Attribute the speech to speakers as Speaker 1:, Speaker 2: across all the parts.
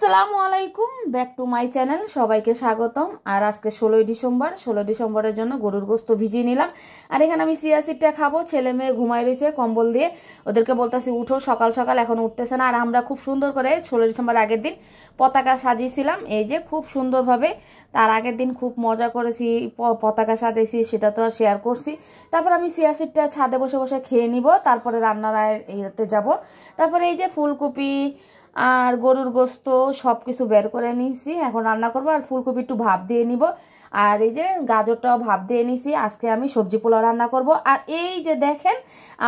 Speaker 1: আসসালামু আলাইকুম, back to my channel. সবাইকে স্বাগতম। আর আজকে 16ই ডিসেম্বরের জন্য গরুর গোস্ত ভিজিয়ে নিলাম। আর এখানে আমি চিয়া সিডটা খাবো। ছেলে মেয়ে ঘুমাই রয়েছে কম্বল দিয়ে, ওদেরকে বলতেছি উঠো, সকাল সকাল এখন উঠতেছে না। আর আমরা খুব সুন্দর করে 16 ডিসেম্বর আগের দিন পতাকা সাজিয়েছিলাম, এই যে খুব সুন্দরভাবে। তার আগের দিন খুব মজা করেছি, পতাকা সাজাইছি, সেটা তো আর শেয়ার করছি। তারপর আমি চিয়া সিডটা ছাদে বসে বসে খেয়ে নিব, তারপরে রান্নার ইয়েতে যাব। তারপরে এই যে ফুলকপি আর গরুর গোস্ত সব কিছু বের করে নিয়েছি, এখন রান্না করবো। আর ফুলকপি একটু ভাপ দিয়ে নিব, আর এই যে গাজরটাও ভাপ দিয়ে নিছি। আজকে আমি সবজি পোলাও রান্না করব। আর এই যে দেখেন,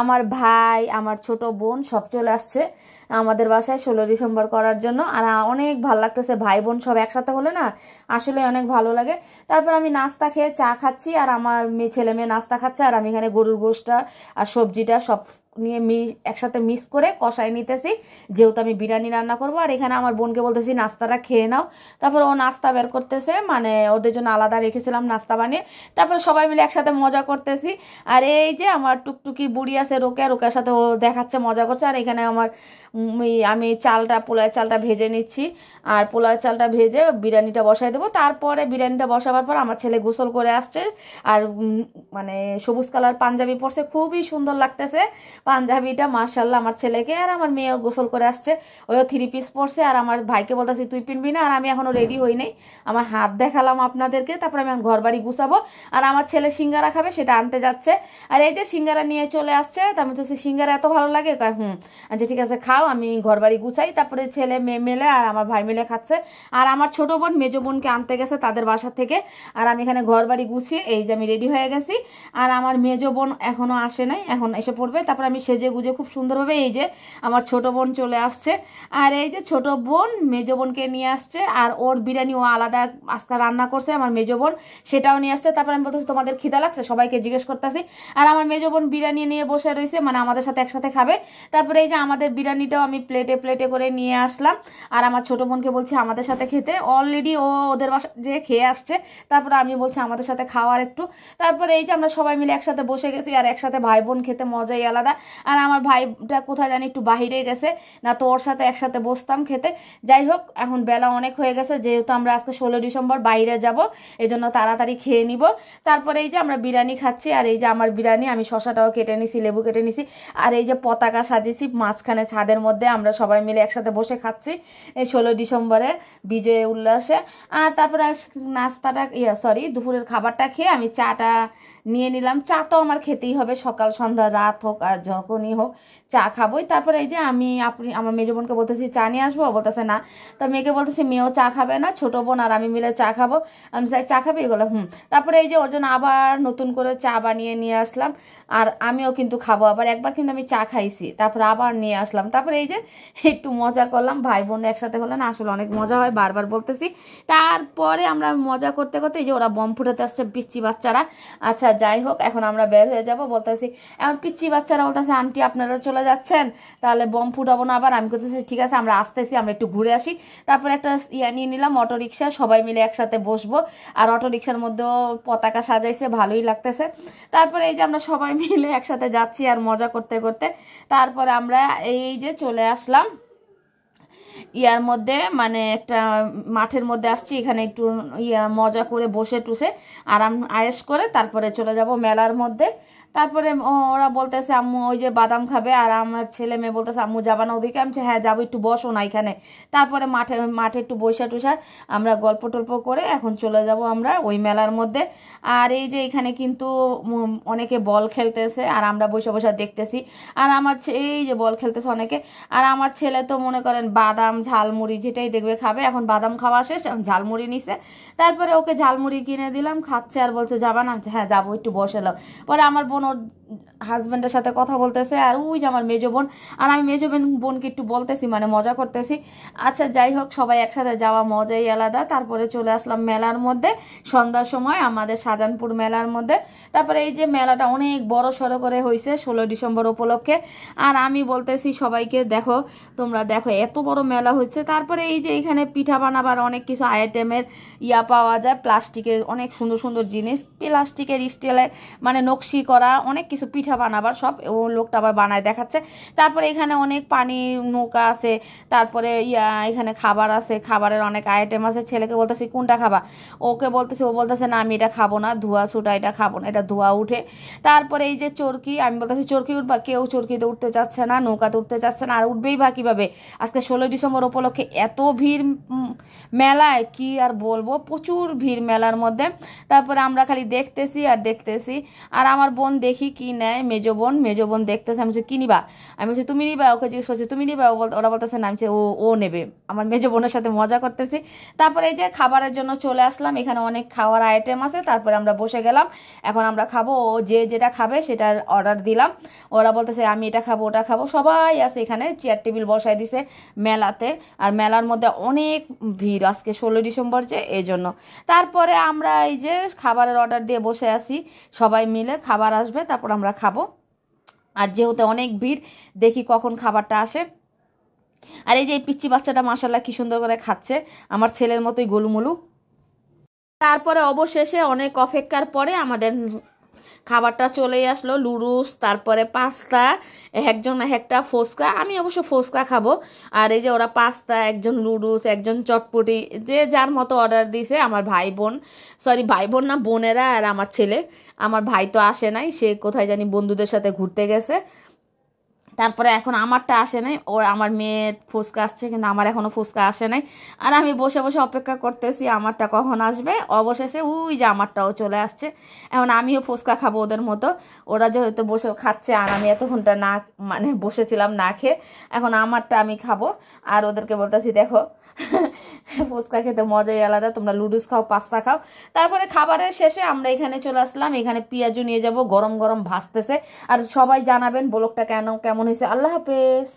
Speaker 1: আমার ভাই, আমার ছোট বোন সব চলে আসছে আমাদের বাসায় 16 ডিসেম্বর করার জন্য। আর অনেক ভালো লাগতেছে, ভাই বোন সব একসাথে হলে না আসলে অনেক ভালো লাগে। তারপর আমি নাস্তা খেয়ে চা খাচ্ছি, আর আমার ছেলে মেয়ে নাস্তা খাচ্ছে, আর আমি এখানে গরুর গোশটা আর সবজিটা সব নিয়ে একসাথে মিক্স করে কষাই নিতেছি, যেহেতু আমি বিরিয়ানি রান্না করবো। আর এখানে আমার বোনকে বলতেছি নাস্তাটা খেয়ে নাও। তারপর ও নাস্তা বের করতেছে, মানে ওদের জন্য আলাদা রেখেছিলাম নাস্তা বানিয়ে। তারপরে সবাই মিলে একসাথে মজা করতেছি। আর এই যে আমার টুকটুকি বুড়ি আছে রোকেয়া, রোকেয়ার সাথে ও দেখাচ্ছে, মজা করছে। আর এখানে আমার আমি পোলার চালটা ভেজে নিচ্ছি। আর পোলার চালটা ভেজে বিরিয়ানিটা বসাই দেবো। তারপরে বিরিয়ানিটা বসাবার পর আমার ছেলে গোসল করে আসছে, আর মানে সবুজ কালার পাঞ্জাবি পরছে, খুবই সুন্দর লাগতেছে পাঞ্জাবিটা, মাশাআল্লাহ আমার ছেলেকে। আর আমার মেয়েও গোসল করে আসছে, ওও 3 পিস পরছে। আর আমার ভাইকে বলতেছি তুই পিনবি না, আর আমি এখনো রেডি হই নাই, আমার হাত দেখালাম আপনাদেরকে। তারপরে আমি ঘর বাড়ি গুছাবো। আর আমার ছেলে সিঙ্গারা খাবে, সেটা আনতে যাচ্ছে। আর এই যে সিঙ্গারা নিয়ে চলে আসছে, তার মধ্যে সিঙ্গারা এত ভালো লাগে, আচ্ছা ঠিক আছে খাও, আমি ঘর বাড়ি গুছাই। তারপরে ছেলে মেয়ে মিলে আর আমার ভাই মিলে খাচ্ছে। আর আমার ছোট বোন মেজো বোনকে আনতে গেছে তাদের বাসা থেকে। আর আমি এখানে ঘর বাড়ি গুছিয়ে এই যে আমি রেডি হয়ে গেছি। আর আমার মেজো বোন এখনো আসে নাই, এখন এসে পড়বে। তারপর আমি সেজে গুজে খুব সুন্দরভাবে এই যে আমার ছোট বোন চলে আসছে। আর এই যে ছোট বোন মেজো বোনকে নিয়ে আসছে, আর ওর বিরিয়ানি ও আলাদা আজকে রান্না করছে আমার মেজো বোন, সেটাও নিয়ে আসছে। তারপর আমি বলতেছি তোমাদের খিদা লাগছে, সবাইকে জিজ্ঞেস করতেছি। আর আমার মেজো বোন বিরিয়ানি নিয়ে বসে রয়েছে, মানে আমাদের সাথে একসাথে খাবে। তারপরে এই যে আমাদের বিরিয়ানিটাও আমি প্লেটে প্লেটে করে নিয়ে আসলাম। আর আমার ছোট বোনকে বলছি আমাদের সাথে খেতে, অলরেডি ও ওদের বাসা যে খেয়ে আসছে। তারপরে আমি বলছি আমাদের সাথে খাওয়ার একটু। তারপরে এই যে আমরা সবাই মিলে একসাথে বসে গেছি, আর একসাথে ভাই বোন খেতে মজাই আলাদা। আর আমার ভাইটা কোথায় জানি একটু বাহিরে গেছে, না তো ওর সাথে একসাথে বসতাম খেতে। যাই হোক, এখন বেলা অনেক হয়ে গেছে, যেহেতু আমরা আজকে 16 ডিসেম্বর বাইরে যাব, এই জন্য তাড়াতাড়ি খেয়ে নিব। তারপরে এই যে আমরা বিরিয়ানি খাচ্ছি। আর এই যে আমার বিরিয়ানি, আমি শশাটাও কেটে নিছি, লেবু কেটে নিছি। আর এই যে পতাকা সাজিয়েছি মাঝখানে ছাদের মধ্যে, আমরা সবাই মিলে একসাথে বসে খাচ্ছি এই 16 ডিসেম্বরের বিজয় উল্লাসে। আর তারপরে নাস্তাটা দুপুরের খাবারটা খেয়ে আমি চাটা নিয়ে নিলাম। চা তো আমার খেতেই হবে, সকাল সন্ধ্যা রাত হোক আর যখনই হোক চা খাবোই। তারপরে এই যে আমার মেজো বোনকে বলতেছি চা নিয়ে আসবো, বলতেছে না। তা মেয়েকে বলতেছি মেয়েও চা খাবে না, ছোট বোন আর আমি মিলে চা খাবো। আমি চাই চা খাবে, এগুলো তারপরে এই যে ওর জন্য আবার নতুন করে চা বানিয়ে নিয়ে আসলাম। আর আমিও কিন্তু খাবো, আবার একবার কিন্তু আমি চা খাইছি, তারপরে আবার নিয়ে আসলাম। তারপরে এই যে একটু মজা করলাম, ভাই বোন একসাথে হলে না আসলে অনেক মজা হয়, বারবার বলতেছি। তারপরে আমরা মজা করতে করতে এই যে ওরা বম ফুটাতে আসছে পিচ্চি বাচ্চারা। আচ্ছা যাই হোক, এখন আমরা বের হয়ে যাব। বলতেছি এখন পিচ্চি বাচ্চারা বলতেছে আন্টি আপনারা চলে যাচ্ছেন, তাহলে বম ফুটাবো না আবার। আমি বলতেছি ঠিক আছে আমরা আসতেছি, আমরা একটু ঘুরে আসি। তারপরে একটা নিয়ে নিলাম অটো রিক্সা, সবাই মিলে একসাথে বসবো। আর অটো রিক্সার মধ্যেও পতাকা সাজাইছে, ভালোই লাগতেছে। তারপরে এই যে আমরা সবাই মিলে একসাথে যাচ্ছি আর মজা করতে করতে তারপরে আমরা এই যে চলে আসলাম ইয়ার মধ্যে, মানে একটা মাঠের মধ্যে আসছি। এখানে একটু মজা করে বসে টুসে আরাম আয়েশ করে তারপরে চলে যাব মেলার মধ্যে। তারপরে ওরা বলতেছে আম্মু ওই যে বাদাম খাবে, আর আমার ছেলে মেয়ে বলতেছে আম্মু যাবা না ওদিকে। আমি হ্যাঁ যাবো, একটু বসো না এখানে। তারপরে মাঠে একটু বৈশা টুসা আমরা গল্প টল্প করে এখন চলে যাব আমরা ওই মেলার মধ্যে। আর এই যে এখানে কিন্তু অনেকে বল খেলতেছে, আর আমরা বসে বসে দেখতেছি। আর এই যে বল খেলতেছে অনেকে। আর আমার ছেলে তো মনে করেন বাদাম ঝালমুড়ি যেটাই দেখবে খাবে, এখন বাদাম খাওয়া শেষ, ঝালমুড়ি নিছে। তারপরে ওকে ঝালমুড়ি কিনে দিলাম, খাচ্ছে আর বলছে যাবা না। হ্যাঁ যাবো, একটু বসে নাও। পরে আমার বোন ওর হাজব্যান্ডের সাথে কথা বলতেছে, আর ওই যে আমার মেজো বোন, আর আমি মেজো বোনকে একটু বলতেছি, মানে মজা করতেছি। আচ্ছা যাই হোক, সবাই একসাথে যাওয়া মজাই আলাদা। তারপরে চলে আসলাম মেলার মধ্যে সন্ধ্যার সময়, আমাদের শাহজাহানপুর মেলার মধ্যে। তারপরে এই যে মেলাটা অনেক বড় সড়ো করে হয়েছে 16 ডিসেম্বর উপলক্ষে। আর আমি বলতেছি সবাইকে দেখো, তোমরা দেখো এত বড় মেলা হচ্ছে। তারপরে এই যে এখানে পিঠা বানাবার অনেক কিছু আইটেমের পাওয়া যায়, প্লাস্টিকের অনেক সুন্দর সুন্দর জিনিস, প্লাস্টিকের স্টিলের মানে নকশি করা অনেক কিছু কিছু পিঠা বানাবার সব, ও লোকটা আবার বানায় দেখাচ্ছে। তারপরে এখানে অনেক পানি নৌকা আছে, তারপরে এখানে খাবার আছে, খাবারের অনেক আইটেম আছে। ছেলেকে বলতেছি কোনটা খাবা, ওকে বলতেছি, ও বলতেছে না আমি এটা খাবো না, ধোয়া ছুটা এটা খাবো না, এটা ধোয়া উঠে। তারপরে এই যে চরকি, আমি বলতেছি চরকি উঠবা, কেউ চরকিতে উঠতে চাচ্ছে না, নৌকাতে উঠতে চাচ্ছে না, আর উঠবেই বা কীভাবে। আজকে 16 ডিসেম্বর উপলক্ষে এত ভিড় মেলায়, কি আর বলবো, প্রচুর ভিড় মেলার মধ্যে। তারপরে আমরা খালি দেখতেছি আর দেখতেছি। আর আমার বোন দেখি কি নেয়, মেজো বোন দেখতেছে। আমি বলছি কি নিবা, আমি বলছি তুমি নিবা, ওকে জিজ্ঞেস করছি তুমি নিবা, ওরা বলতেছে না, আমি ও নেবে। আমার মেজো বোনের সাথে মজা করতেছি। তারপরে এই যে খাবারের জন্য চলে আসলাম, এখানে অনেক খাওয়ার আইটেম আছে। তারপরে আমরা বসে গেলাম, এখন আমরা খাবো, ও যে যেটা খাবে সেটার অর্ডার দিলাম। ওরা বলতেছে আমি এটা খাবো ওটা খাবো, সবাই আছে এখানে, চেয়ার টেবিল বসায় দিছে মেলাতে। আর মেলার মধ্যে অনেক ভিড় আজকে 16 ডিসেম্বর যে, এই জন্য। তারপরে আমরা এই যে খাবারের অর্ডার দিয়ে বসে আছি, সবাই মিলে খাবার আসবে, তারপর আমরা খাবো। আর যেহেতু অনেক ভিড়, দেখি কখন খাবারটা আসে। আর এই যে এই পিচ্চি বাচ্চাটা মাশাআল্লাহ কি সুন্দর করে খাচ্ছে, আমার ছেলের মতোই গোলুমলু। তারপরে অবশেষে অনেক অপেক্ষার পরে আমাদের খাবারটা চলেই আসলো, লুডুস, তারপরে পাস্তা, একজন একটা ফুচকা, আমি অবশ্য ফুচকা খাবো। আর এই যে ওরা পাস্তা, একজন লুডুস, একজন চটপটি, যে যার মতো অর্ডার দিয়েছে। আমার ভাই বোন, সরি ভাই বোন না, বোনেরা, আর আমার ছেলে। আমার ভাই তো আসে নাই, সে কোথায় জানি বন্ধুদের সাথে ঘুরতে গেছে। তারপরে এখন আমারটা আসে নাই, ওর আমার মেয়ের ফুচকা আসছে, কিন্তু আমার এখনও ফুচকা আসে নাই। আর আমি বসে বসে অপেক্ষা করতেছি আমারটা কখন আসবে। অবশেষে ওই যে আমারটাও চলে আসছে। এখন আমিও ফুচকা খাবো ওদের মতো। ওরা যেহেতু বসে খাচ্ছে আর আমি এতক্ষণটা না, মানে বসেছিলাম না খেয়ে, এখন আমারটা আমি খাবো। আর ওদেরকে বলতেছি দেখো ফুচকা খেতে মজাই আলাদা, তোমরা লুডুস খাও, পাস্তা খাও। তারপরে খাবারের শেষে আমরা এখানে চলে আসলাম, এখানে পেঁয়াজু নিয়ে যাব, গরম গরম ভাজতেছে। আর সবাই জানাবেন ব্লগটা কেমন হয়েছে। আল্লাহ হাফেজ।